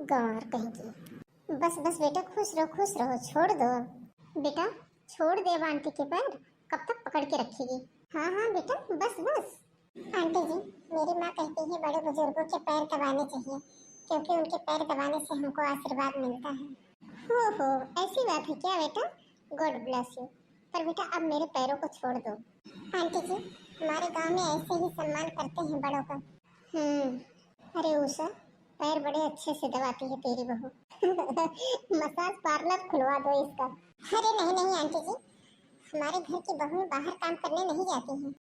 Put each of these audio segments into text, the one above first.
गंवार कहीं की। बस बस बेटा, खुश रहो, छोड़ दो बेटा, छोड़ दे अब आंटी के पैर, कब तक पकड़ के रखेगी। हाँ हाँ बेटा, बस बस। आंटी जी, मेरी माँ कहती है बड़े बुजुर्गों के पैर दबाने चाहिए, क्योंकि उनके पैर दबाने से हमको आशीर्वाद मिलता है। हो, ऐसी बात है क्या बेटा? God bless you. पर बेटा अब मेरे पैरों को छोड़ दो। आंटी जी, हमारे गांव में ऐसे ही सम्मान करते हैं बड़ों का। अरे उषा, पैर बड़े अच्छे से दबाती है तेरी बहू। मसाज पार्लर खुलवा दो इसका। अरे नहीं नहीं आंटी जी, हमारे घर की बहू बाहर काम करने नहीं जाती हैं।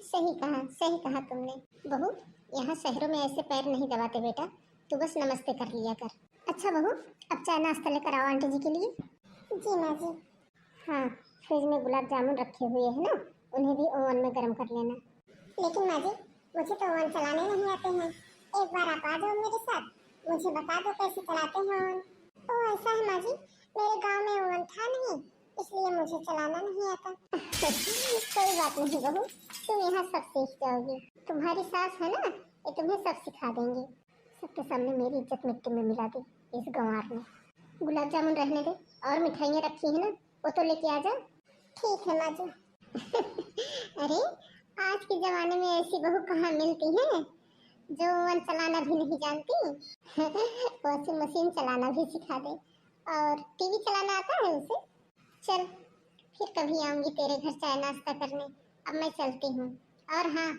सही कहा तुमने। बहू, यहाँ शहरों में ऐसे पैर नहीं दबाते बेटा, तू बस नमस्ते कर लिया कर। अच्छा बहू, अब चाय नाश्ता लेकर आओ आंटी जी के लिए। जी माँ जी। हाँ, फ्रिज में गुलाब जामुन रखे हुए हैं ना, उन्हें भी ओवन में गर्म कर लेना। लेकिन माँ जी, मुझे तो ओवन चलाने नहीं आते हैं। एक बार आप आ जाओ मेरे साथ, मुझे बता दो कैसे चलाते हैं ओवन। ओह ऐसा है माँ जी, मेरे गांव में ओवन था नहीं, इसलिए मुझे चलाना नहीं आता। कोई बात नहीं बहू, तुम यहाँ सब सीख जाओगी। तुम्हारी सास है ना, ये तुम्हें सब सिखा देंगे। सबके सामने मेरी इज्जत मिट्टी में मिला दी इस गंवार ने। गुलाब जामुन रहने दे, और मिठाइयाँ रखी है ना, वो तो लेके आ जा। ठीक है माँ जी। अरे आज के जमाने में ऐसी बहू कहाँ मिलती है जो ओवन चलाना भी नहीं जानती। वॉशिंग मशीन चलाना भी सिखा दे, और टीवी चलाना आता है उसे। चल फिर कभी आऊंगी तेरे घर चाय नाश्ता करने। अब मैं चलती हूँ। और हाँ,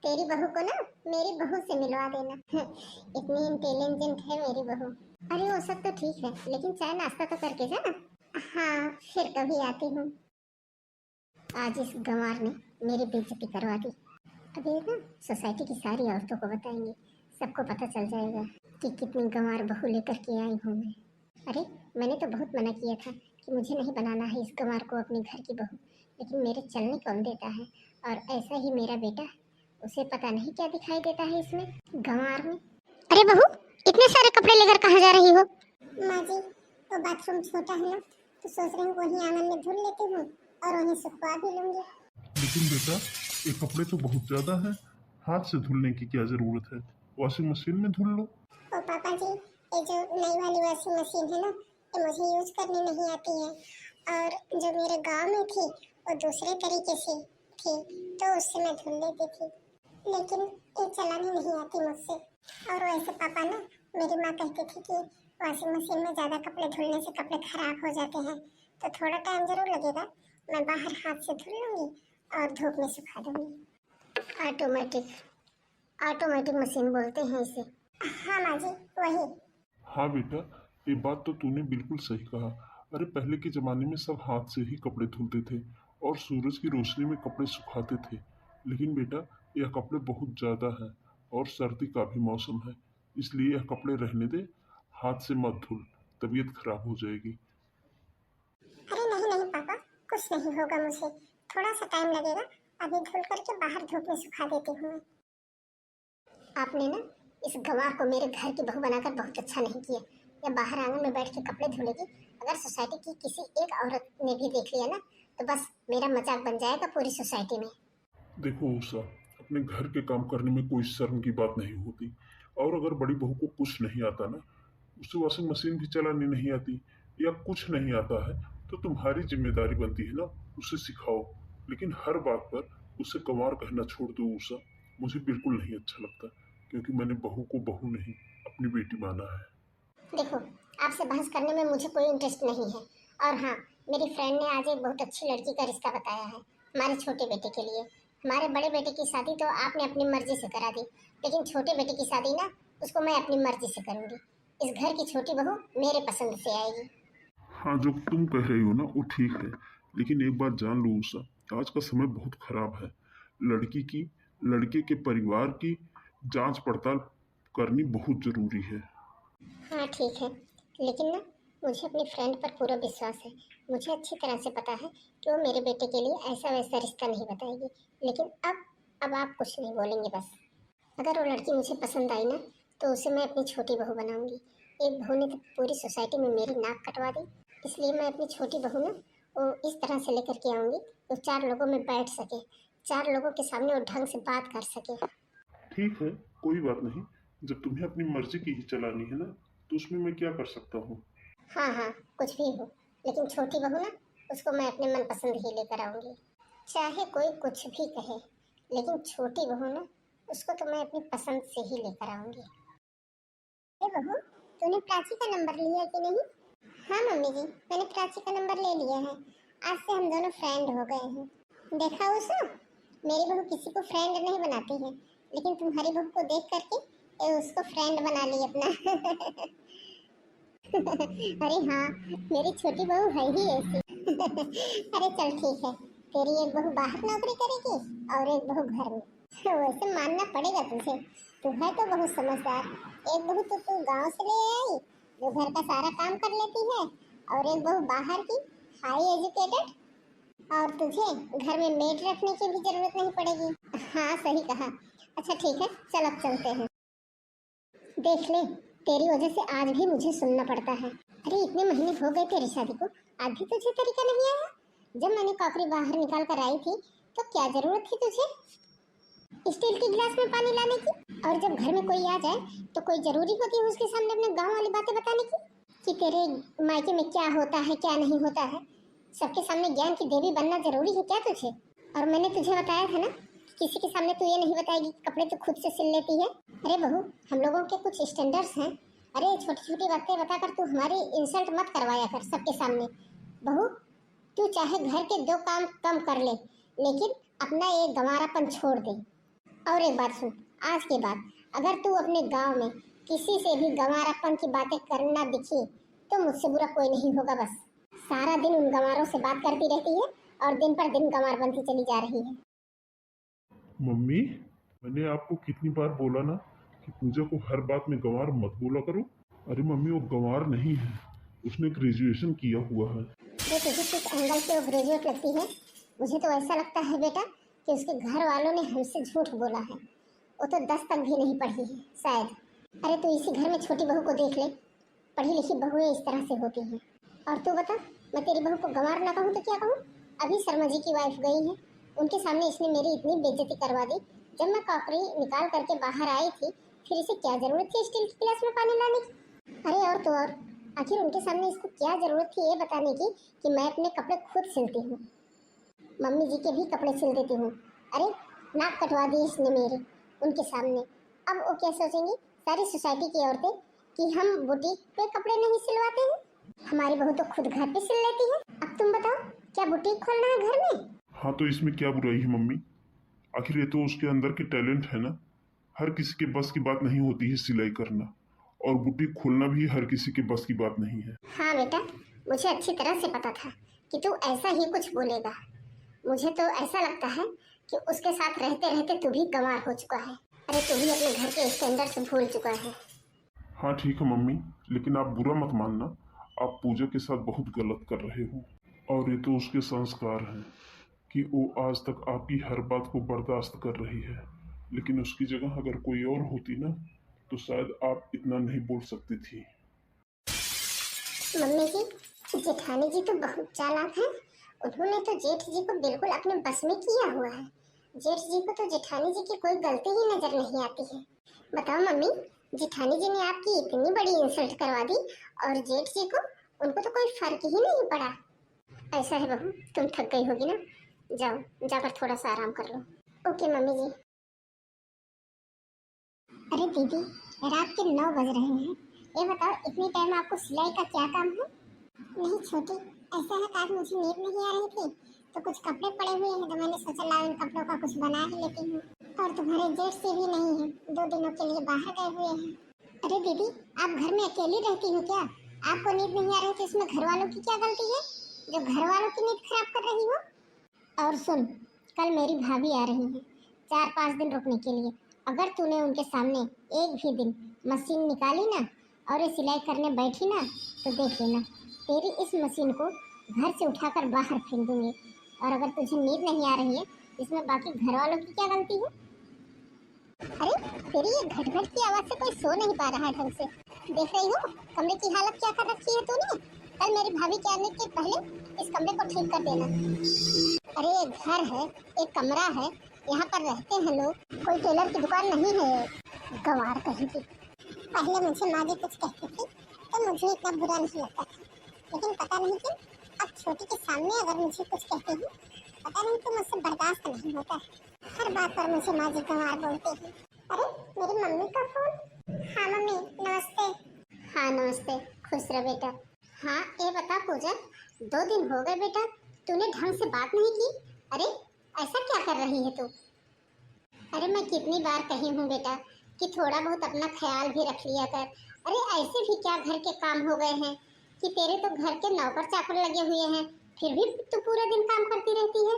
तेरी बहू को ना मेरी बहू से मिलवा देना। इतनी इंटेलिजेंट है मेरी बहू। अरे वो सब तो ठीक है, लेकिन चाय नाश्ता तो करके जाना। हाँ, फिर कभी आती हूँ। आज इस गंवार ने मेरी बेइज्जती करवा दी। अभी ना सोसाइटी की सारी औरतों को बताएंगे, सबको पता चल जाएगा कि कितनी गंवार बहू लेकर के आई हूँ मैं। अरे मैंने तो बहुत मना किया था कि मुझे नहीं बनाना है इस गंवार को अपनी घर की बहू, लेकिन मेरे चलने कौन देता है। और ऐसा ही मेरा बेटा, उसे पता नहीं क्या दिखाई देता है इसमें गंवार में। अरे बहू, इतने सारे कपड़े लेकर कहाँ जा रही हो? माँ जी, तो बाथरूम छोटा है ना, तो सोच रही हूँ वहीं आंगन में धुल लेती हूँ और वहीं सुखवा भी लूंगी। लेकिन बेटा, ये कपड़े तो बहुत ज्यादा हैं, हाथ से धुलने की क्या जरूरत है, वॉशिंग मशीन में धुल लो। ओ पापा जी, ये जो नई वाली वॉशिंग मशीन है ना, ये मुझे यूज करनी नहीं आती है, और जो मेरे गांव में थी वो दूसरे तरीके से थी, तो उससे मैं धुल लेती थी, लेकिन ये चलानी नहीं आती मुझसे। और वैसे पापा ना, मेरी माँ कहती थी कि वॉशिंग मशीन में ज़्यादा कपड़े धुलने से कपड़े खराब हो जाते हैं, तो थोड़ा टाइम जरूर लगेगा, मैं बाहर हाथ से धुल लूँगी और धूप में सुखा दूँगी। ऑटोमेटिक मशीन बोलते हैं इसे। हाँ माँ जी, वही। हाँ बेटा, ये बात तो तूने बिल्कुल सही कहा। अरे पहले के जमाने में सब हाथ से ही कपड़े धुलते थे और सूरज की रोशनी में कपड़े सुखाते थे। लेकिन बेटा, यह कपड़े बहुत ज़्यादा हैं और सर्दी का भी मौसम है, इसलिए यह कपड़े रहने दे, हाथ से मत धुल, तबीयत खराब हो जाएगी। अरे नहीं नहीं पापा, कुछ नहीं होगा मुझे, थोड़ा सा टाइम लगेगा, अभी धुल करके बाहर धूप में सुखा देती हूँ मैं। आपने ना इस गंवार को मेरे घर की बहू बनाकर बहुत अच्छा नहीं किया। या बाहर आंगन में बैठ के कपड़े धुलेगी, अगर सोसाइटी की किसी एक औरत ने भी देख लिया ना, तो बस मेरा मजाक बन जाएगा पूरी सोसाइटी में। देखो उषा, अपने घर के काम करने में कोई शर्म की बात नहीं होती। और अगर बड़ी बहू को कुछ नहीं आता ना, उसे वॉशिंग मशीन भी चलानी नहीं आती या कुछ नहीं आता है, तो तुम्हारी जिम्मेदारी बनती है ना, उसे सिखाओ। लेकिन हर बात पर उसे गंवार कहना छोड़ दो उषा, मुझे बिल्कुल नहीं अच्छा लगता, क्योंकि मैंने बहू को बहू नहीं, अपनी बेटी माना है। देखो, आपसे बहस करने में मुझे कोई इंटरेस्ट नहीं है। और हाँ, मेरी फ्रेंड ने आज एक बहुत अच्छी लड़की का रिश्ता बताया है हमारे छोटे बेटे के लिए। हमारे बड़े बेटे की शादी तो आपने अपनी मर्जी से करा दी, लेकिन छोटे बेटे की शादी ना, उसको मैं अपनी मर्जी से करूँगी। इस घर की छोटी बहू मेरे पसंद से आएगी। हाँ, जो तुम कह रही हो ना वो ठीक है, लेकिन एक बात जान लो उषा, आज का समय बहुत खराब है। लड़की की, लड़के के परिवार की जांच पड़ताल करनी बहुत जरूरी है। हाँ ठीक है, लेकिन ना मुझे अपनी फ्रेंड पर पूरा विश्वास है। मुझे अच्छी तरह से पता है कि वो मेरे बेटे के लिए ऐसा वैसा रिश्ता नहीं बताएगी। लेकिन अब आप कुछ नहीं बोलेंगे बस। अगर वो लड़की मुझे पसंद आई ना, तो उसे मैं अपनी छोटी बहू बनाऊंगी। एक बहू ने तो पूरी सोसाइटी में मेरी नाक कटवा दी, इसलिए मैं अपनी छोटी बहू ना वो इस तरह से लेकर के आऊँगी तो चार लोगों में बैठ सके, चार लोगों के सामने वो ढंग से बात कर सके। ठीक है, कोई बात नहीं, जब तुम्हें अपनी मर्जी की ही चलानी है ना, तो उसमें मैं क्या कर सकता हूँ। हाँ हाँ, कुछ भी हो, लेकिन छोटी बहू ना, उसको मैं अपने मनपसंद ही लेकर आऊंगी। चाहे कोई कुछ भी कहे, लेकिन छोटी बहू ना, उसको तो मैं अपनी पसंद से ही लेकर आऊंगी। अरे बहू, तूने प्राची का नंबर लिया कि नहीं? हाँ मम्मी जी, मैंने प्राची का नंबर ले लिया है। आज से हम दोनों फ्रेंड हो गए हैं। देखा उसे, मेरी बहू किसी को फ्रेंड नहीं बनाती है, लेकिन तुम्हारी बहू को देख करके ये उसको फ्रेंड बना ली अपना। अरे हाँ, मेरी छोटी बहू है ही ऐसी। अरे चल ठीक है, तेरी एक बहू बाहर नौकरी करेगी और एक बहू घर में। वैसे मानना पड़ेगा तुझे, तू है तो बहुत समझदार। एक बहू तो तू गांव से ले आई, जो घर का सारा काम कर लेती है, और एक बहू बाहर की, हाई एजुकेटेड, और तुझे घर में मेड रखने की भी जरूरत नहीं पड़ेगी। हाँ सही कहा। अच्छा ठीक है, चल अब चलते हैं। देख ले, तेरी वजह से आज भी मुझे सुनना पड़ता है। अरे इतने महीने हो गए तेरी शादी को, आज भी तुझे तरीका नहीं आया? जब मैंने कॉकरी बाहर निकाल कर आई थी, तो क्या जरूरत थी तुझे स्टील की गिलास में पानी लाने की? और जब घर में कोई आ जाए, तो कोई जरूरी होती है उसके सामने अपने गांव वाली बातें बताने की, कि तेरे मायके में क्या होता है क्या नहीं होता है। सबके सामने ज्ञान की देवी बनना जरूरी है क्या तुझे? और मैंने तुझे बताया था ना, किसी के सामने तू ये नहीं बताएगी कि कपड़े तो खुद से सिल लेती है। अरे बहू, हम लोगों के कुछ स्टैंडर्ड्स हैं। अरे छोटी छोटी बातें बताकर तू हमारी इंसल्ट मत करवाया कर सबके सामने। बहू, तू चाहे घर के 2 काम कम कर ले, लेकिन अपना ये गंवारापन छोड़ दे। और एक बात सुन, आज के बाद अगर तू अपने गांव में किसी से भी गंवारापन की बातें करना दिखी, तो मुझसे बुरा कोई नहीं होगा। बस सारा दिन उन गंवारों से बात करती रहती है, और दिन पर दिन गंवार बनती चली जा रही है। मम्मी, मैंने आपको कितनी बार बोला ना कि पूजा को हर बात में गंवार मत बोला करो। अरे मम्मी, वो गंवार नहीं है, उसने ग्रेजुएशन किया हुआ है। जो तुझे किस एंगल से वो ग्रेजुएट लगती है? मुझे तो ऐसा लगता है बेटा कि उसके घर वालों ने हमसे झूठ बोला है। वो तो 10 तक भी नहीं पढ़ी है शायद। अरे तू इसी घर में छोटी बहू को देख ले, पढ़ी लिखी बहुएं इस तरह से होती हैं। और तू बता, मैं तेरी बहू को गंवार ना कहूँ तो क्या कहूँ? अभी शर्मा जी की वाइफ गई है, उनके सामने इसने मेरी इतनी बेइज्जती करवा दी। जब मैं कॉकरी निकाल करके बाहर आई थी, फिर इसे क्या जरूरत थी स्टील की गिलास में पानी लाने की? अरे और तो और, आखिर उनके सामने इसको क्या जरूरत थी ये बताने की कि मैं अपने कपड़े खुद सिलती हूँ, मम्मी जी के भी कपड़े सिल देती हूँ। अरे नाक कटवा दी इसने मेरे उनके सामने। अब वो क्या सोचेंगी सारी सोसाइटी की औरतें कि हम बुटीक पे कपड़े नहीं सिलवाते हैं? हमारी बहू तो खुद घर पे सिल लेती है। अब तुम बताओ, क्या बुटीक खोलना है घर में? हाँ, तो इसमें क्या बुराई है मम्मी? आखिर ये तो उसके अंदर की टैलेंट है ना। हर किसी के बस की बात नहीं होती है सिलाई करना, और बुटीक खोलना भी हर किसी के बस की बात नहीं है। हाँ बेटा, मुझे अच्छी तरह से पता था कि तू ऐसा ही कुछ बोलेगा। मुझे तो ऐसा लगता है कि उसके साथ रहते रहते तू भी गंवार हो चुका है। अरे तू भी अपने घर के स्टैंडर्ड से भूल चुका है। हाँ ठीक है मम्मी, लेकिन आप बुरा मत मानना, आप पूजा के साथ बहुत गलत कर रहे हो। और ये तो उसके संस्कार हैं कि वो आज तक आपकी हर बात को बर्दाश्त कर रही है। लेकिन उसकी जगह अगर कोई और होती ना, तो शायद आप इतना नहीं बोल सकती थी। मम्मी जी, जेठानी जी तो बहुत चालाक हैं। उन्होंने तो जेठ जी को बिल्कुल अपने बस में किया हुआ है। जेठ जी को तो जेठानी जी की कोई गलती ही नजर नहीं आती है। बताओ मम्मी, जेठानी जी ने आपकी इतनी बड़ी इंसल्ट करवा दी, और जेठ जी को, उनको तो कोई फर्क ही नहीं पड़ा। ऐसा है बहू, तुम थक गई होगी ना, जाओ जाकर थोड़ा सा आराम कर लो। ओके मम्मी जी। अरे दीदी, रात के 9 बज रहे हैं। ये बताओ, इतनी टाइम आपको सिलाई का क्या काम है? नहीं छोटी, ऐसा है कि आज मुझे नींद नहीं आ रही थी, तो कुछ कपड़े पड़े हुए हैं, तो मैंने सोचा ला इन कपड़ों का कुछ बना ही लेती हूँ। और तुम्हारे जेठ से भी नहीं है, 2 दिनों के लिए बाहर गए हुए हैं। अरे दीदी, आप घर में अकेली रहती हो क्या? आपको नींद नहीं आ रही थी, इसमें घर वालों की क्या गलती है जो घर वालों की नींद खराब कर रही हो? और सुन, कल मेरी भाभी आ रही है 4-5 दिन रुकने के लिए। अगर तूने उनके सामने एक भी दिन मशीन निकाली ना, और ये सिलाई करने बैठी ना, तो देख लेना तेरी इस मशीन को घर से उठाकर बाहर फेंक दूंगी। और अगर तुझे नींद नहीं आ रही है, इसमें बाकी घर वालों की क्या गलती है? अरे तेरी ये घट घट की आवाज से कोई सो नहीं पा रहा है ढंग से। देख रही हो कमरे की हालत क्या कर रखी है तूने? कल मेरी भाभी के आने के पहले इस कमरे को ठीक कर देना। अरे एक घर है, एक कमरा है, यहाँ पर रहते हैं लोग, कोई टेलर की दुकान नहीं है। गंवार कहीं की। पहले मुझे माँ जी कुछ कहती थी तो मुझे इतना बुरा नहीं लगता था, लेकिन पता नहीं क्यों अब छोटी के सामने अगर मुझे कुछ कहती हूँ, पता नहीं क्यों मुझसे बर्दाश्त नहीं होता। हर बात पर मुझे माँ जी गंवार बोलती है। अरे मेरी मम्मी का फोन। हाँ मम्मी, नमस्ते। हाँ नमस्ते, खुश रह बेटा। हाँ ये बता पूजा, 2 दिन हो गए बेटा, तूने ढंग से बात नहीं की। अरे ऐसा क्या कर रही है तू? अरे मैं कितनी बार कही हूँ बेटा कि थोड़ा बहुत अपना ख्याल भी रख लिया कर। अरे ऐसे भी क्या घर के काम हो गए हैं कि तेरे तो घर के नौकर चाकर लगे हुए हैं, फिर भी तू पूरा दिन काम करती रहती है।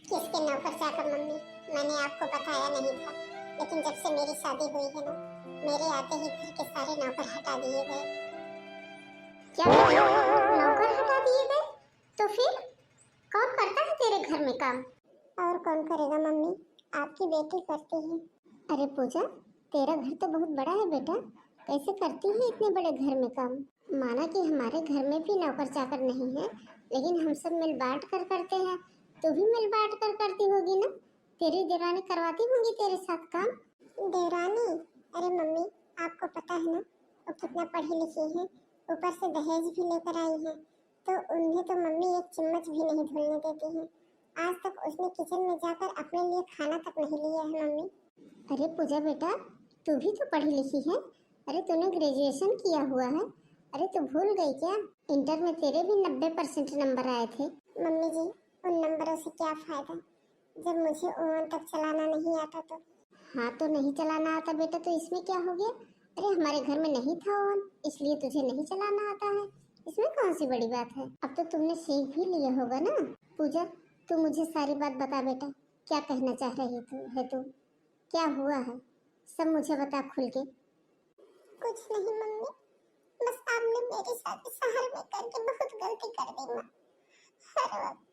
किसके नौकर चाकर मम्मी? मैंने आपको बताया नहीं था, लेकिन जब से मेरी शादी हुई है ना, मेरे आते ही घर के सारे नौकर हटा दिए गए। क्या नौकर हटा दिए गए? तो फिर कौन करता है तेरे घर में काम? और कौन करेगा मम्मी, आपकी बेटी करती है। अरे पूजा, तेरा घर तो बहुत बड़ा है बेटा, कैसे करती है इतने बड़े घर में काम? माना कि हमारे घर में भी नौकर चाकर नहीं है, लेकिन हम सब मिल बांट कर करते हैं। तू भी मिल बांट कर करती होगी ना? तेरी देरानी करवाती होंगी तेरे साथ काम। देरानी? अरे मम्मी, आपको पता है ना वो कितना पढ़ी लिखी है, ऊपर से दहेज भी लेकर आई है, तो उन्हें तो मम्मी एक चम्मच भी नहीं धुलने देती है। आज तक उसने किचन में जाकर अपने लिए खाना तक नहीं लिया है मम्मी। अरे पूजा बेटा, तू भी तो पढ़ी लिखी है। अरे तूने ग्रेजुएशन किया हुआ है। अरे तू भूल गई क्या? इंटर में तेरे भी 90% नंबर आए थे। मम्मी जी, उन नंबरों से क्या फायदा जब मुझे ओवन तक चलाना नहीं आता तो। हाँ तो नहीं चलाना आता बेटा तो इसमें क्या हो गया? अरे हमारे घर में नहीं था ओवन, इसलिए तुझे नहीं चलाना आता है, इसमें कौन सी बड़ी बात है? अब तो तुमने सीख भी लिया होगा ना। पूजा, तू मुझे सारी बात बता बेटा, क्या कहना चाह रही तू? क्या हुआ है, सब मुझे बता खुल के। कुछ नहीं मम्मी, बस आपने मेरी शादी शहर में करके बहुत गलती कर दी माँ। हर वक्त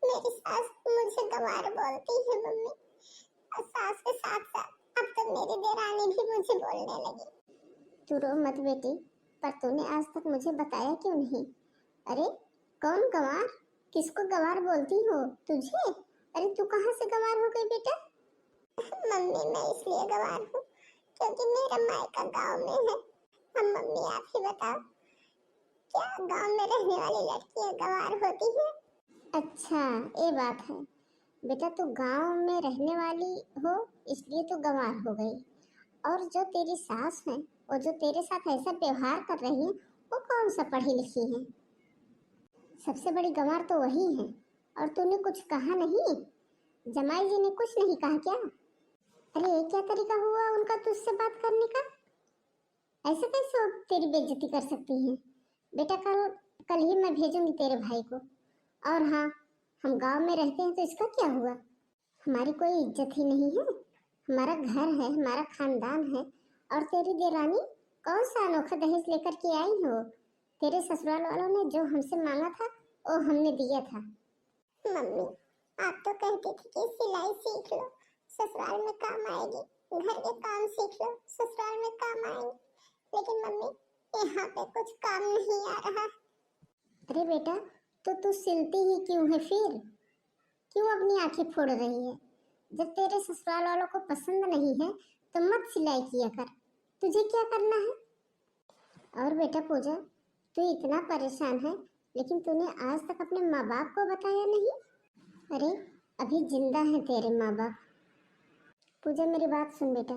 मेरी सास मुझे गंवार बोलती है मम्मी, और सास के साथ साथ अब तो मेरी देरानी भी मुझे बोलने लगी। तू रो मत बेटी, पर तूने आज तक मुझे बताया क्यों नहीं? अरे कौन गंवार? किसको गंवार बोलती हो? तुझे? अरे तू कहाँ से गंवार हो गई बेटा? मम्मी मैं इसलिए गंवार हूँ क्योंकि मेरा मायका गांव में है। अब मम्मी आप ही बताओ, क्या गांव में रहने वाली लड़कियां गंवार होती है? अच्छा ये बात है बेटा, तू गांव में रहने वाली हो इसलिए तू गंवार हो गई, और जो तेरी सास है और जो तेरे साथ ऐसा व्यवहार कर रही है वो कौन सा पढ़ी लिखी है? सबसे बड़ी गंवार तो वही है। और तूने कुछ कहा नहीं? जमाई जी ने कुछ नहीं कहा क्या? अरे ये क्या तरीका हुआ उनका तुझसे बात करने का? ऐसे कैसे वो तेरी बेइज्जती कर सकती हैं? बेटा कल कल ही मैं भेजूंगी तेरे भाई को। और हाँ, हम गांव में रहते हैं तो इसका क्या हुआ? हमारी कोई इज्जत ही नहीं है, हमारा घर है, हमारा खानदान है। और तेरी देरानी कौन सा अनोखा दहेज लेकर के आई हो? तेरे ससुराल वालों ने जो हमसे मांगा था वो हमने दिया था। मम्मी आप तो कहती थी कि सिलाई सीख लो, ससुराल में काम आएगी, घर के काम सीख लो, ससुराल में काम आएंगे, लेकिन मम्मी यहाँ पे कुछ काम नहीं आ रहा। अरे बेटा तो तू सिलती ही क्यों है फिर? क्यों अपनी आंखें फोड़ रही है? जब तेरे ससुराल वालों को पसंद नहीं है तो मत सिलाई किया कर, तुझे क्या करना है? और बेटा पूजा, तू इतना परेशान है लेकिन तूने आज तक अपने माँ बाप को बताया नहीं। अरे अभी जिंदा है तेरे माँ बाप। पूजा मेरी बात सुन बेटा,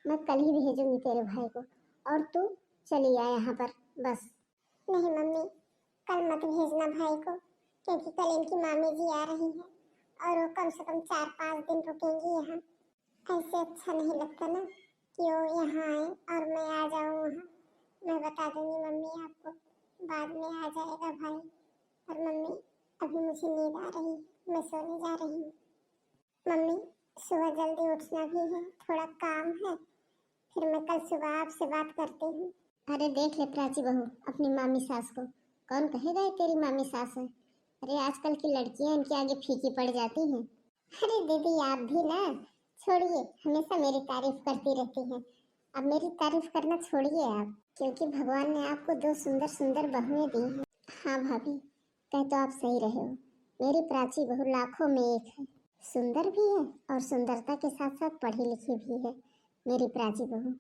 मैं कल ही भेजूंगी तेरे भाई को, और तू चली आ यहाँ पर बस। नहीं मम्मी, कल मत भेजना भाई को, क्योंकि कल इनकी मामी जी आ रही है और वो कम से कम 4-5 दिन रुकेंगी यहाँ। ऐसे अच्छा नहीं लगता ना कि वो यहाँ आए और मैं आ जाऊँ वहाँ। मैं बता दूंगी मम्मी आपको, बाद में आ जाएगा भाई। और मम्मी अभी मुझे नींद आ रही है, मैं सोने जा रही हूँ। मम्मी सुबह जल्दी उठना भी है, थोड़ा काम है, फिर मैं कल सुबह आपसे बात करती हूँ। अरे देख ले प्राची बहू अपनी मामी सास को, कौन कहेगा ये तेरी मामी सास है? अरे आजकल की लड़कियां इनके आगे फीकी पड़ जाती हैं। अरे दीदी आप भी ना, छोड़िए, हमेशा मेरी तारीफ करती रहती हैं। अब मेरी तारीफ करना छोड़िए आप, क्योंकि भगवान ने आपको 2 सुंदर सुंदर बहुएं दी हैं। हाँ भाभी, कह तो आप सही रहे हो, मेरी प्राची बहू लाखों में एक है, सुंदर भी है और सुंदरता के साथ साथ पढ़ी लिखी भी है। मेरी प्राची बहू।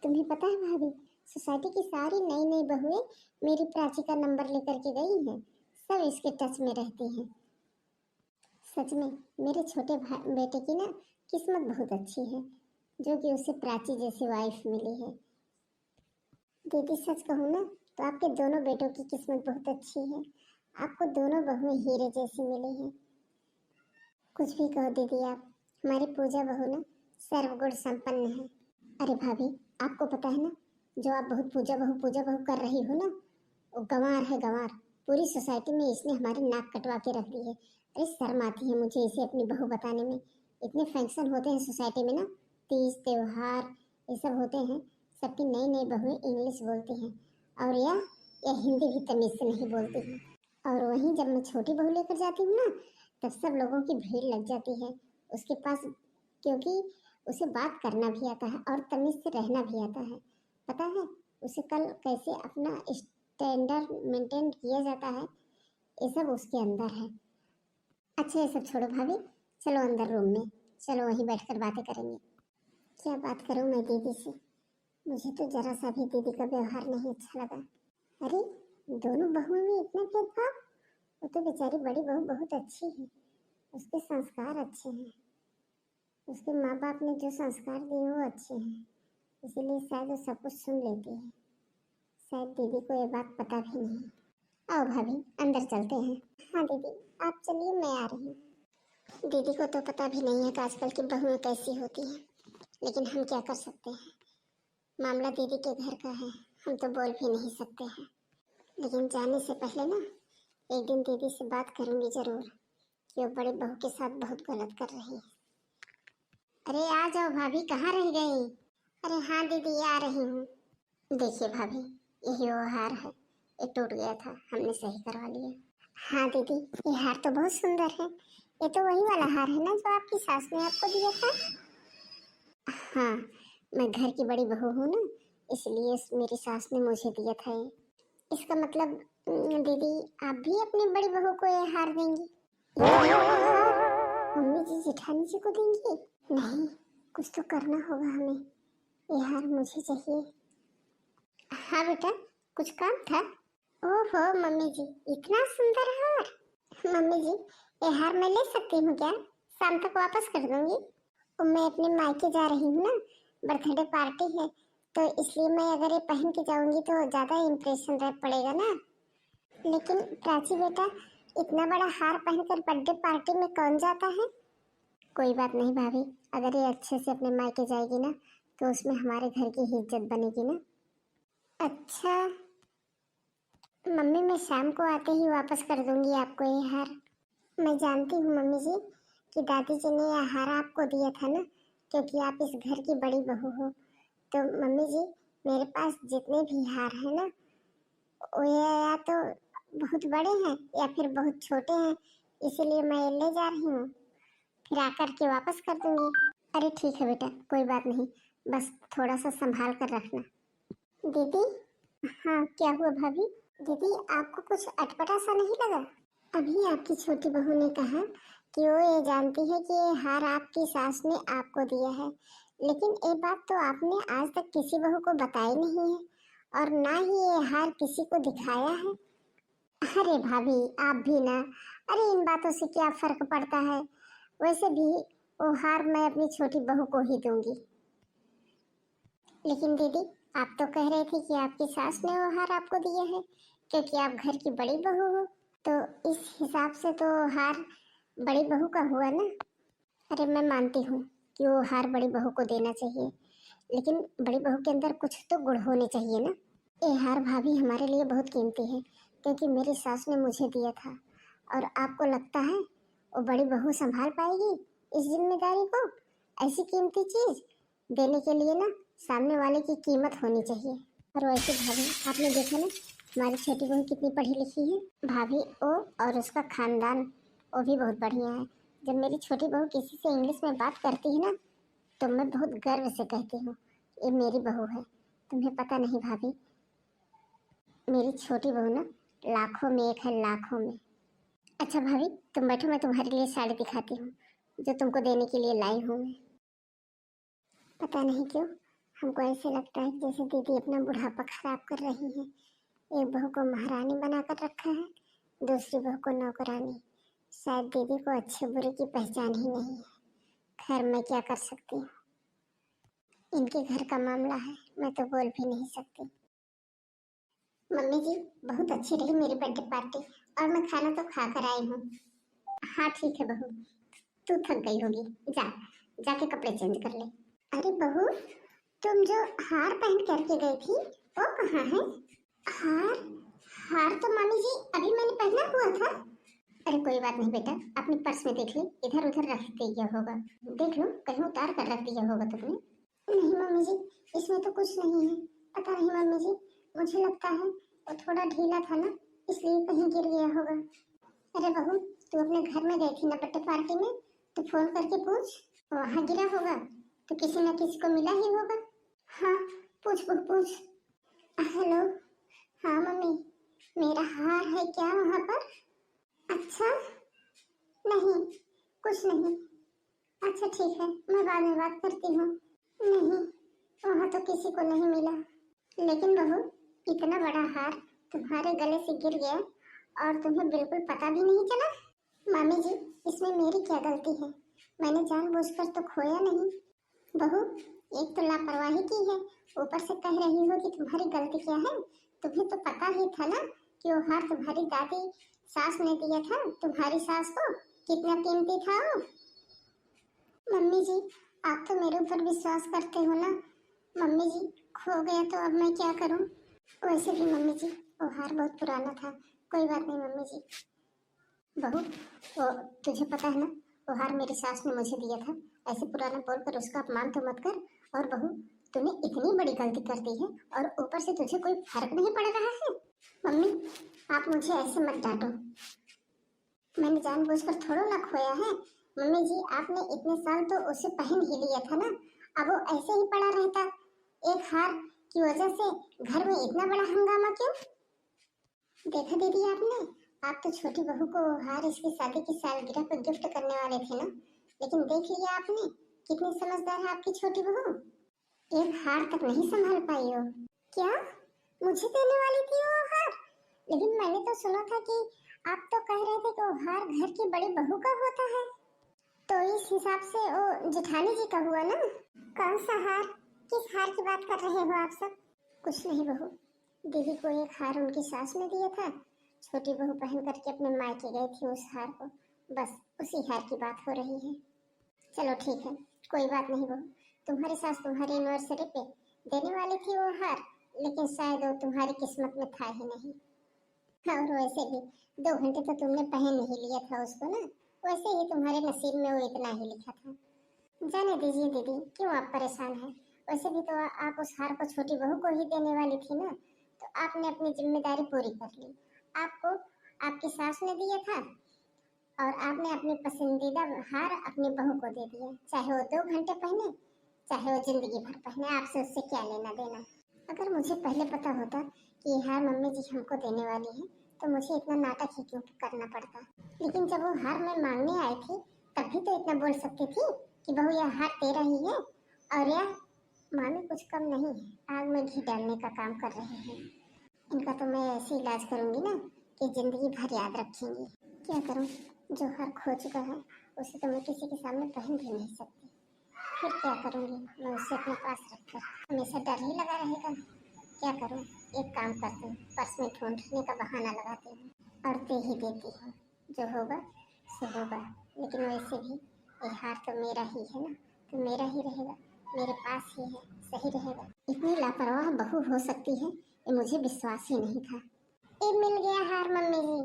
तुम्हें पता है भाभी, सोसाइटी की सारी नई नई बहुएं मेरी प्राची का नंबर लेकर के गई हैं। सब इसके टच में रहती हैं। सच में मेरे छोटे बेटे की ना किस्मत बहुत अच्छी है, जो कि उसे प्राची जैसी वाइफ मिली है। दीदी सच कहूँ ना तो आपके दोनों बेटों की किस्मत बहुत अच्छी है। आपको दोनों बहुएं हीरे जैसी मिली हैं। कुछ भी कहो दीदी आप, हमारी पूजा बहू ना सर्वगुण संपन्न है। अरे भाभी, आपको पता है ना, जो आप बहुत पूजा बहू कर रही हो ना, वो गंवार है गंवार। पूरी सोसाइटी में इसने हमारी नाक कटवा के रख दी है। अरे शर्म आती है मुझे इसे अपनी बहू बताने में। इतने फंक्शन होते हैं सोसाइटी में ना, तीज त्योहार ये सब होते हैं, सबकी नई नई बहुएं इंग्लिश बोलती हैं और या हिंदी भी तमीज से नहीं बोलती हैं। और वहीं जब मैं छोटी बहू लेकर जाती हूँ ना, तब सब लोगों की भीड़ लग जाती है उसके पास, क्योंकि उसे बात करना भी आता है और तमीज से रहना भी आता है। पता है उसे कल कैसे अपना स्टैंडर्ड मेंटेन किया जाता है, ये सब उसके अंदर है। अच्छा ये सब छोड़ो भाभी, चलो अंदर रूम में, चलो वहीं बैठकर बातें करेंगे। क्या बात करूं मैं दीदी से, मुझे तो जरा सा भी दीदी का व्यवहार नहीं अच्छा लगा। अरे दोनों बहुओं में इतना भेदभाव? वो तो बेचारी बड़ी बहू बहुत अच्छी है, उसके संस्कार अच्छे हैं, उसके माँ बाप ने जो संस्कार दिए वो अच्छे हैं, इसीलिए शायद वो सब कुछ सुन लेती है। शायद दीदी को ये बात पता भी नहीं। आओ भाभी अंदर चलते हैं। हाँ दीदी आप चलिए, मैं आ रही हूँ। दीदी को तो पता भी नहीं है कि आजकल की बहुएं कैसी होती हैं, लेकिन हम क्या कर सकते हैं, मामला दीदी के घर का है, हम तो बोल भी नहीं सकते हैं। लेकिन जाने से पहले ना एक दिन दीदी से बात करूंगी जरूर कि वो बड़ी बहू के साथ बहुत गलत कर रही है। अरे आ जाओ भाभी, कहाँ रह गई? अरे हाँ दीदी आ रही हूँ। देखिए भाभी, यही वो हार है, ये टूट गया था, हमने सही करवा लिया। हाँ दीदी ये हार तो बहुत सुंदर है, ये तो वही वाला हार है ना जो आपकी सास ने आपको दिया था। हाँ मैं घर की बड़ी बहू हूँ ना, इसलिए मेरी सास ने मुझे दिया था ये। इसका मतलब दीदी आप भी अपनी बड़ी बहू को ये हार देंगी? ये हार मम्मी जी जेठानी जी को देंगी? नहीं, कुछ तो करना होगा हमें, ये हार मुझे चाहिए। हाँ बेटा कुछ काम था? ओहो मम्मी जी, इतना सुंदर हार। मम्मी जी ये हार मैं ले सकती हूँ क्या? शाम तक वापस कर दूंगी। और मैं अपने मायके जा रही हूँ ना, बर्थडे पार्टी है, तो इसलिए मैं अगर ये पहन के जाऊंगी तो ज्यादा इम्प्रेशन रह पड़ेगा ना। लेकिन प्राची बेटा, इतना बड़ा हार पहनकर बर्थडे पार्टी में कौन जाता है? कोई बात नहीं भाभी, अगर ये अच्छे से अपने मायके जाएगी ना तो उसमें हमारे घर की ही इज्जत बनेगी ना। अच्छा मम्मी, मैं शाम को आते ही वापस कर दूंगी आपको ये हार। मैं जानती हूँ मम्मी जी कि दादी जी ने यह हार आपको दिया था ना, क्योंकि आप इस घर की बड़ी बहू हो। तो मम्मी जी मेरे पास जितने भी हार हैं ना, वो या तो बहुत बड़े हैं या फिर बहुत छोटे हैं, इसीलिए मैं ये ले जा रही हूँ, फिर आकर के वापस कर दूंगी। अरे ठीक है बेटा, कोई बात नहीं, बस थोड़ा सा संभाल कर रखना। दीदी हाँ क्या हुआ भाभी? दीदी आपको कुछ अटपटा सा नहीं लगा? अभी आपकी छोटी बहू ने कहा कि वो ये जानती है कि ये हार आपकी सास ने आपको दिया है, लेकिन ये बात तो आपने आज तक किसी बहू को बताई नहीं है और ना ही ये हार किसी को दिखाया है। अरे भाभी आप भी ना, अरे इन बातों से क्या फर्क पड़ता है, वैसे भी वो हार मैं अपनी छोटी बहू को ही दूंगी। लेकिन दीदी आप तो कह रहे थे कि आपकी सास ने वो हार आपको दिया है, क्योंकि आप घर की बड़ी बहू हो, तो इस हिसाब से तो हार बड़ी बहू का हुआ ना। अरे मैं मानती हूँ कि वो हार बड़ी बहू को देना चाहिए, लेकिन बड़ी बहू के अंदर कुछ तो गुण होने चाहिए ना। ये हार भाभी हमारे लिए बहुत कीमती है, क्योंकि मेरी सास ने मुझे दिया था, और आपको लगता है वो बड़ी बहू संभाल पाएगी इस जिम्मेदारी को? ऐसी कीमती चीज देने के लिए ना सामने वाले की कीमत होनी चाहिए। और वैसे भाभी आपने देखा ना हमारी छोटी बहू कितनी पढ़ी लिखी है। भाभी वो और उसका खानदान वो भी बहुत बढ़िया है। जब मेरी छोटी बहू किसी से इंग्लिश में बात करती है ना, तो मैं बहुत गर्व से कहती हूँ ये मेरी बहू है। तुम्हें पता नहीं भाभी, मेरी छोटी बहू ना लाखों में एक है, लाखों में। अच्छा भाभी तुम बैठो, मैं तुम्हारे लिए साड़ी दिखाती हूँ जो तुमको देने के लिए लाई हूँ मैं। पता नहीं क्यों हमको ऐसे लगता है कि जैसे दीदी अपना बुढ़ापा खराब कर रही है। एक बहू को महारानी बनाकर रखा है, दूसरी बहू को नौकरानी। शायद दीदी को अच्छे बुरे की पहचान ही नहीं है। खैर मैं क्या कर सकती हूँ, इनके घर का मामला है, मैं तो बोल भी नहीं सकती। मम्मी जी बहुत अच्छी रही मेरी बर्थडे पार्टी, और मैं खाना तो खा कर आई हूँ। हाँ ठीक है बहू, तू थक गई होगी, जाके कपड़े चेंज कर ले। अरे बहू, तुम जो हार पहन करके गई थी वो कहाँ है? हार? हार तो मामी जी अभी मैंने पहना हुआ था। अरे कोई बात नहीं बेटा, अपने पर्स में देख ले, इधर उधर रख दिया होगा। देख लो कहीं उतार कर रख दिया होगा तुमने। नहीं मम्मी जी, इसमें तो कुछ नहीं है। पता नहीं मम्मी जी, मुझे लगता है वो थोड़ा ढीला था ना, इसलिए कहीं गिर गया होगा। अरे बहू, तू अपने घर में गई थी ना बर्थडे पार्टी में, तो फोन करके पूछ, वहाँ गिरा होगा तो किसी न किसी को मिला ही होगा। हाँ पूछ बहू पूछ। हेलो, हाँ मम्मी, मेरा हार है क्या वहाँ पर? अच्छा, नहीं कुछ नहीं। अच्छा ठीक है, मैं बाद में बात करती हूँ। नहीं, वहाँ तो किसी को नहीं मिला। लेकिन बहू, इतना बड़ा हार तुम्हारे गले से गिर गया और तुम्हें बिल्कुल पता भी नहीं चला। मामी जी, इसमें मेरी क्या गलती है? मैंने जानबूझकर तो खोया नहीं। बहू, एक तो लापरवाही की है, ऊपर से कह रही हो कि तुम्हारी गलती क्या है। तुम्हें तो पता ही था ना कि वो हार तुम्हारी दादी सास ने दिया था तुम्हारी सास को, कितना कीमती था वो। मम्मी जी, आप तो मेरे ऊपर विश्वास करते हो ना। मम्मी जी, खो गया तो अब मैं क्या करूं? वैसे भी मम्मी जी, वो हार बहुत पुराना था। कोई बात नहीं मम्मी जी। बहू, वो तुझे पता है ना, वो हार मेरी सास ने मुझे दिया था। ऐसे पुराना बोलकर उसका अपमान तो मत कर। और बहू, तूने इतनी बड़ी गलती कर दी है और ऊपर से तुझे कोई फर्क नहीं पड़ रहा है। मम्मी, आप मुझे ऐसे मत डांटो, मैंने जानबूझकर थोड़ा ना खोया है। मम्मी जी, आपने इतने साल तो उसे पहन ही लिया था ना, अब वो ऐसे ही पड़ा रहता। एक हार की वजह से घर में इतना बड़ा हंगामा क्यों? देखा दीदी आपने, आप तो छोटी बहू को हार इसकी शादी की सालगिरह पर गिफ्ट करने वाले थे ना, लेकिन देख लिया आपने कितनी समझदार है आपकी छोटी बहू। एक हार तक नहीं संभाल पाई हो। क्या मुझे देने वाली थी वो हार? लेकिन मैंने तो सुना था कि आप तो कह रहे थे कि वो हार घर की बड़ी बहू का होता है, तो इस हिसाब से वो जेठानी जी का हुआ ना। कौन सा हार? किस हार की बात कर रहे हो आप सब? कुछ नहीं बहू, दीदी को एक हार उनकी सास ने दिया था, छोटी बहू पहन करके अपने मायके गई थी उस हार को, बस उसी हार की बात हो रही है। चलो ठीक है, कोई बात नहीं बहू, तुम्हारी सास तुम्हारी एनिवर्सरी पे देने वाली थी वो हार, लेकिन शायद वो तुम्हारी किस्मत में था ही नहीं। और वैसे भी 2 घंटे तो तुमने पहन ही लिया था उसको ना, वैसे ही तुम्हारे नसीब में वो इतना ही लिखा था। जाने दीजिए दीदी, क्यों आप परेशान हैं? वैसे भी तो आप उस हार को छोटी बहू को ही देने वाली थी ना, तो आपने अपनी जिम्मेदारी पूरी कर ली। आपको आपकी सास ने दिया था और आपने अपनी पसंदीदा हार अपनी बहू को दे दिया, चाहे वो 2 घंटे पहने चाहे वो जिंदगी भर पहने, आपसे उससे क्या लेना देना। अगर मुझे पहले पता होता कि ये हार मम्मी जी हमको देने वाली है तो मुझे इतना नाटक ही क्यों करना पड़ता। लेकिन जब वो हार मैं मांगने आई थी तब भी तो इतना बोल सकती थी कि बहू यह हार तेरा ही है, और यह मामी कुछ कम नहीं है, आग में घी डालने का काम कर रहे हैं। इनका तो मैं ऐसे इलाज करूंगी ना कि जिंदगी भर याद रखेंगी। क्या करूं, जो हार खो चुका है उसे तो मैं किसी के सामने पहन भी नहीं सकती। फिर क्या करूंगी, मैं उसे अपने पास रखकर हमेशा डर ही लगा रहेगा। क्या करूं, एक काम करती हूँ, पर्स में ढूंढने का बहाना लगाती हूँ और दे ही देती हूँ, जो होगा सो होगा। लेकिन वैसे भी ये हार तो मेरा ही है ना, तो मेरा ही रहेगा, मेरे पास ही है, सही रहेगा। इतनी लापरवाह बहू हो सकती है ये मुझे विश्वास ही नहीं था। ये मिल गया हार मम्मी जी।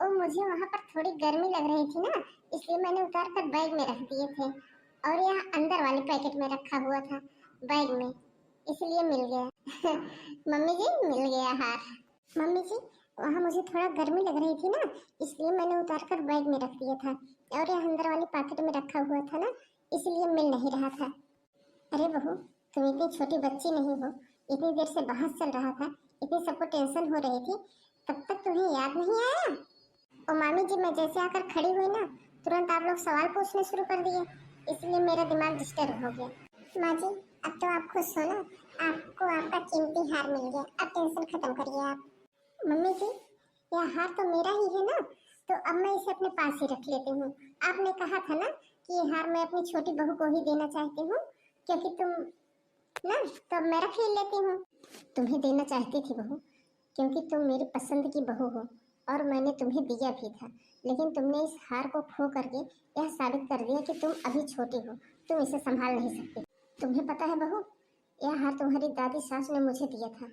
और मुझे वहाँ पर थोड़ी गर्मी लग रही थी ना, इसलिए मैंने उतार कर बैग में रख दिए थे, और यहाँ अंदर वाले पैकेट में रखा हुआ था बैग में, इसलिए मिल गया। मम्मी जी मिल गया हार। मम्मी जी, वहाँ मुझे थोड़ा गर्मी लग रही थी ना, इसलिए मैंने उतार कर बैग में रख दिया था, और यहाँ अंदर वाले पैकेट में रखा हुआ था ना, इसलिए मिल नहीं रहा था। अरे बहू, तुम इतनी छोटी बच्ची नहीं हो, इतनी देर से बहस चल रहा था, इतनी सबको टेंशन हो रही थी, तब तक तुम्हें याद नहीं आया? और मामी जी, मैं जैसे आकर खड़ी हुई ना, तुरंत आप लोग सवाल पूछने शुरू कर दिए, इसलिए मेरा दिमाग डिस्टर्ब हो गया। माँ जी, अब तो आप खुश हो ना, आपको आपका कीमती हार मिल गया, अब टेंशन खत्म करिए आप। मम्मी जी, यह हार तो मेरा ही है ना, तो अब मैं इसे अपने पास ही रख लेती हूँ। आपने कहा था ना कि ये हार मैं अपनी छोटी बहू को ही देना चाहती हूँ, क्योंकि तुम ना, तो अब मैं रख ही लेती हूँ। तुम्हें देना चाहती थी बहू, क्योंकि तुम मेरी पसंद की बहू हो और मैंने तुम्हें दिया भी था, लेकिन तुमने इस हार को खो करके यह साबित कर दिया कि तुम अभी छोटी हो, तुम इसे संभाल नहीं सकती। तुम्हें पता है बहू, यह हार तुम्हारी दादी सास ने मुझे दिया था,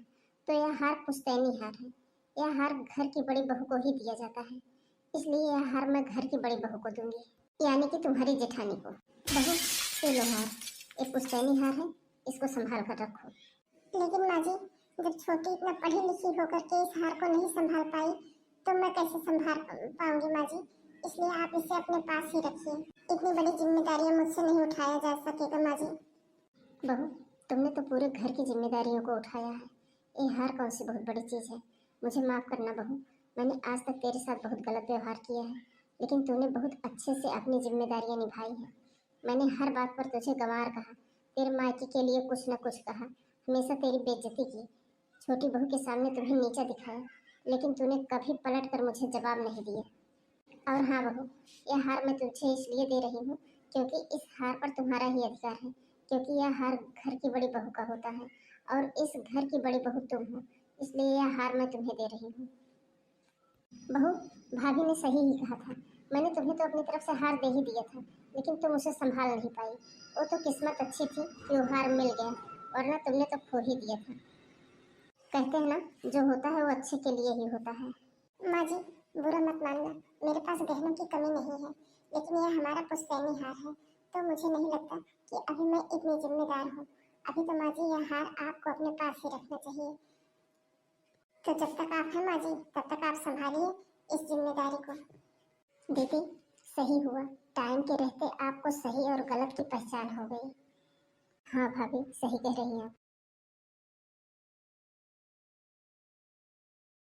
तो यह हार पुश्तैनी हार है। यह हार घर की बड़ी बहू को ही दिया जाता है, इसलिए यह हार मैं घर की बड़ी बहू को दूंगी, यानी कि तुम्हारी जेठानी को। बहू, ये लो हार, ये पुश्तैनी हार है, इसको संभाल कर रखो। लेकिन माँ जी, जब छोटी इतना पढ़ी लिखी होकर के इस हार को नहीं संभाल पाई, तो मैं कैसे संभाल पाऊंगी माँ जी? इसलिए आप इसे अपने पास ही रखिए। इतनी बड़ी जिम्मेदारियां मुझसे नहीं उठाया जा सकेगा माँ जी। बहू, तुमने तो पूरे घर की जिम्मेदारियों को उठाया है, ये हार कौन सी बहुत बड़ी चीज़ है। मुझे माफ़ करना बहू, मैंने आज तक तेरे साथ बहुत गलत व्यवहार किया है, लेकिन तूने बहुत अच्छे से अपनी जिम्मेदारियां निभाई हैं। मैंने हर बात पर तुझे गंवार कहा, तेरे मायके के लिए कुछ न कुछ कहा, हमेशा तेरी बेइज्जती की, छोटी बहू के सामने तुम्हें नीचा दिखाया, लेकिन तूने कभी पलट कर मुझे जवाब नहीं दिया। और हाँ बहू, यह हार मैं तुझे इसलिए दे रही हूँ क्योंकि इस हार पर तुम्हारा ही अधिकार है, क्योंकि यह हार घर की बड़ी बहू का होता है और इस घर की बड़ी बहू तुम हो, इसलिए यह हार मैं तुम्हें दे रही हूँ। बहू, भाभी ने सही ही कहा था, मैंने तुम्हें तो अपनी तरफ से हार दे ही दिया था, लेकिन तुम उसे संभाल नहीं पाई। वो तो किस्मत अच्छी थी कि वो हार मिल गया, वरना तुमने तो खो ही दिया था। कहते हैं ना, जो होता है वो अच्छे के लिए ही होता है। माँ जी, बुरा मत मानना, मेरे पास गहनों की कमी नहीं है, लेकिन यह हमारा पुश्तैनी हार है, तो मुझे नहीं लगता कि अभी मैं इतनी जिम्मेदार हूँ। अभी तो माँ जी यह हार आपको अपने पास ही रखना चाहिए। तो जब तक आप हैं माँ जी, तब तक आप संभालिए इस जिम्मेदारी को। दीदी, सही हुआ, टाइम के रहते आपको सही और गलत की पहचान हो गई। हाँ भाभी, सही कह रही हैं आप।